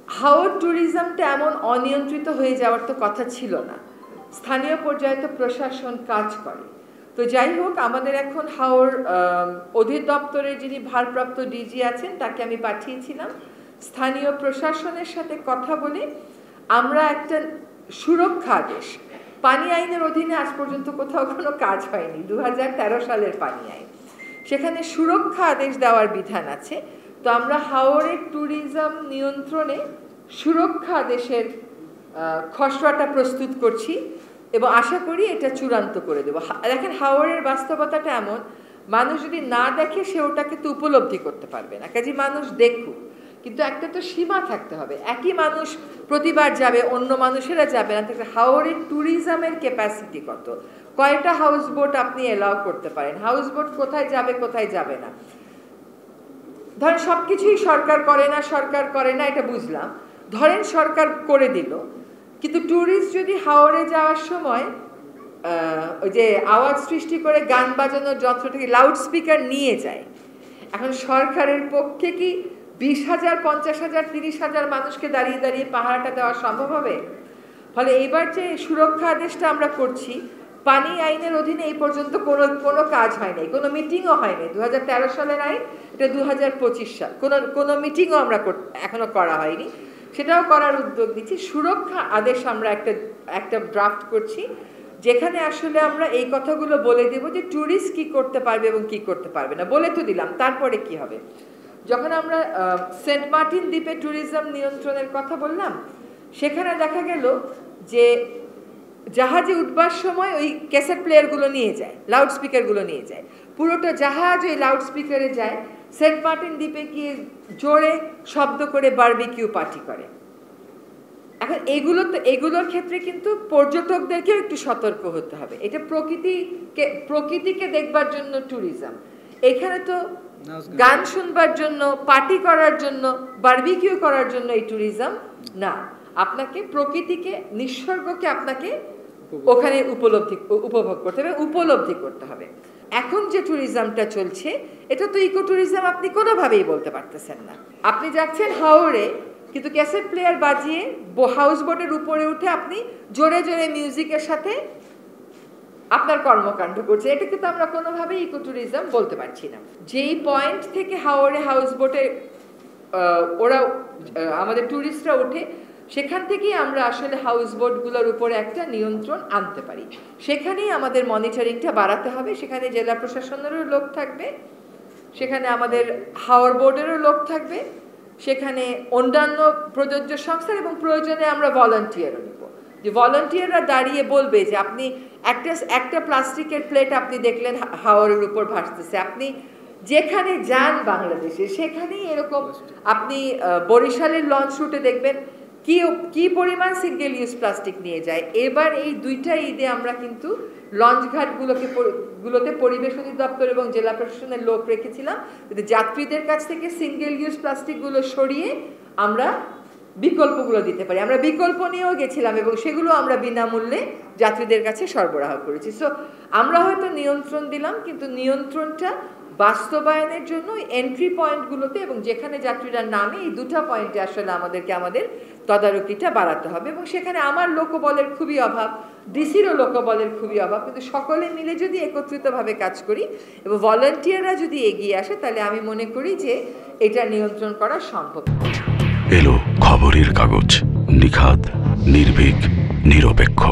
হাওর ট্যুরিজমটা এমন অনিয়ন্ত্রিত হয়ে যাওয়ার তো কথা ছিল না, স্থানীয় পর্যায়ে তো প্রশাসন কাজ করে। তো যাই হোক, আমাদের এখন হাওর অধিদপ্তরের যিনি ভারপ্রাপ্ত ডিজি আছেন তাকে আমি পাঠিয়েছিলাম। স্থানীয় প্রশাসনের সাথে কথা বলে আমরা একটা সুরক্ষা আদেশ, পানি আইনের অধীনে আজ পর্যন্ত কোথাও কোনো কাজ হয়নি, 2013 সালের পানি আইন, সেখানে সুরক্ষা আদেশ দেওয়ার বিধান আছে। তো আমরা হাওরের ট্যুরিজম নিয়ন্ত্রণে সুরক্ষা আদেশের খসড়াটা প্রস্তুত করছি এবং আশা করি এটা চূড়ান্ত করে দেবো। দেখেন, হাওরের বাস্তবতাটা এমন, মানুষ যদি না দেখে সে ওটাকে তো উপলব্ধি করতে পারবে না, কাজে মানুষ দেখুক, কিন্তু একটা তো সীমা থাকতে হবে। একই মানুষ প্রতিবার যাবে, অন্য মানুষেরা যাবে না। হাওরের ট্যুরিজমের ক্যাপাসিটি কত, কয়টা হাউস বোট আপনি এলাও করতে পারেন, হাউস বোট কোথায় যাবে কোথায় যাবে না। ধরেন সব কিছুই সরকার করে না এটা বুঝলাম, ধরেন সরকার করে দিল, কিন্তু ট্যুরিস্ট যদি হাওরে যাওয়ার সময় ওই যে আওয়াজ সৃষ্টি করে গান বাজানোর যন্ত্রটাকে লাউড স্পিকার নিয়ে যায়, এখন সরকারের পক্ষে কি 20,000, 50,000, 30,000 মানুষকে দাঁড়িয়ে দাঁড়িয়ে পাহারাটা দেওয়া সম্ভব হবে? ফলে এইবার যে সুরক্ষা আদেশটা আমরা করছি, পানি আইনের অধীনে এই পর্যন্ত কোনো কাজ হয়নি, কোনো মিটিংও হয়নি। 2013 সালের আইন, এটা 2025 সাল, কোনো মিটিংও আমরা এখনো করা হয়নি, সেটাও করার উদ্যোগ দিচ্ছি। সুরক্ষা আদেশ আমরা একটা ড্রাফট করছি, যেখানে আসলে আমরা এই কথাগুলো বলে দেব যে ট্যুরিস্ট কি করতে পারবে এবং কি করতে পারবে না। বলে তো দিলাম, তারপরে কি হবে? যখন আমরা সেন্ট মার্টিন দ্বীপে ট্যুরিজম নিয়ন্ত্রণের কথা বললাম, সেখানে দেখা গেল যে জাহাজে উঠবার সময় ওই ক্যাসেট প্লেয়ারগুলো নিয়ে যায়, লাউড স্পিকারগুলো নিয়ে যায়, পুরোটা জাহাজ ওই লাউড স্পিকারে যায়, সেন্ট মার্টিন দ্বীপে গিয়ে জোরে শব্দ করে বারবিকিউ পার্টি করে। এখন এগুলোর ক্ষেত্রে কিন্তু পর্যটকদেরকেও একটু সতর্ক হতে হবে। এটা প্রকৃতিকে দেখবার জন্য ট্যুরিজম, এখানে তো গান শুনবার জন্য, পার্টি করার জন্য, বারবিকিউ করার জন্য এই ট্যুরিজম না। আপনাকে প্রকৃতিকে, নিসর্গকে আপনাকে ওখানে উপভোগ করতে হবে, উপলব্ধি করতে হবে। এখন যে ট্যুরিজমটা চলছে, এটা তো ইকো ট্যুরিজম আপনি কোনোভাবেই বলতে পারতেছেন না। আপনি যাচ্ছেন হাওরে, কিন্তু ক্যাসেট প্লেয়ার বাজিয়ে হাউস বোটের উপরে উঠে আপনি জোরে জোরে মিউজিকের সাথে আপনার কর্মকাণ্ড করছে, এটা কিন্তু আমরা কোনোভাবেই ইকো ট্যুরিজম বলতে পারছি না। যেই পয়েন্ট থেকে হাওরে হাউস বোটে ওরা আমাদের ট্যুরিস্টরা ওঠে, সেখান থেকেই আমরা আসলে হাউস বোটগুলোর উপরে একটা নিয়ন্ত্রণ আনতে পারি। সেখানেই আমাদের মনিটরিংটা বাড়াতে হবে, সেখানে জেলা প্রশাসনেরও লোক থাকবে, সেখানে আমাদের হাওর বোর্ডেরও লোক থাকবে, সেখানে অন্যান্য প্রযোজ্য সংস্থার, এবং প্রয়োজনে আমরা ভলান্টিয়ারও নিব, যে ভলান্টিয়াররা দাঁড়িয়ে বলবে যে আপনি একটা প্লাস্টিকের প্লেট আপনি দেখলেন হাওরের উপর ভাসতেছে, আপনি যেখানে যান বাংলাদেশে সেখানেই এরকম, আপনি বরিশালের লঞ্চ রুটে দেখবেন কি পরিমাণ সিঙ্গেল ইউজ প্লাস্টিক নিয়ে যায়। এবার এই 2টা ঈদে আমরা কিন্তু লঞ্চ ঘাটগুলোতে পরিবেশ অধিদপ্তর এবং জেলা প্রশাসনের লোক রেখেছিলাম, যাত্রীদের কাছ থেকে সিঙ্গেল ইউজ প্লাস্টিকগুলো সরিয়ে আমরা বিকল্পগুলো দিতে পারি। আমরা বিকল্প নিয়েও গেছিলাম এবং সেগুলো আমরা বিনামূল্যে যাত্রীদের কাছে সরবরাহ করেছি। সো আমরা হয়তো নিয়ন্ত্রণ দিলাম, কিন্তু নিয়ন্ত্রণটা বাস্তবায়নের জন্য এন্ট্রি পয়েন্টগুলোতে এবং যেখানে যাত্রীরা নামে, এই 2টা পয়েন্টে আসলে আমাদের তদারকিটা বাড়াতে হবে। এবং সেখানে আমার লোকবলের খুবই অভাব, ডিসিরও লোকবলের খুবই অভাব, কিন্তু সকলে মিলে যদি একত্রিতভাবে কাজ করি এবং ভলান্টিয়াররা যদি এগিয়ে আসে, তাহলে আমি মনে করি যে এটা নিয়ন্ত্রণ করা সম্ভব। এলো খবরের কাগজ, নিখাত, নির্ভীক, নিরপেক্ষ।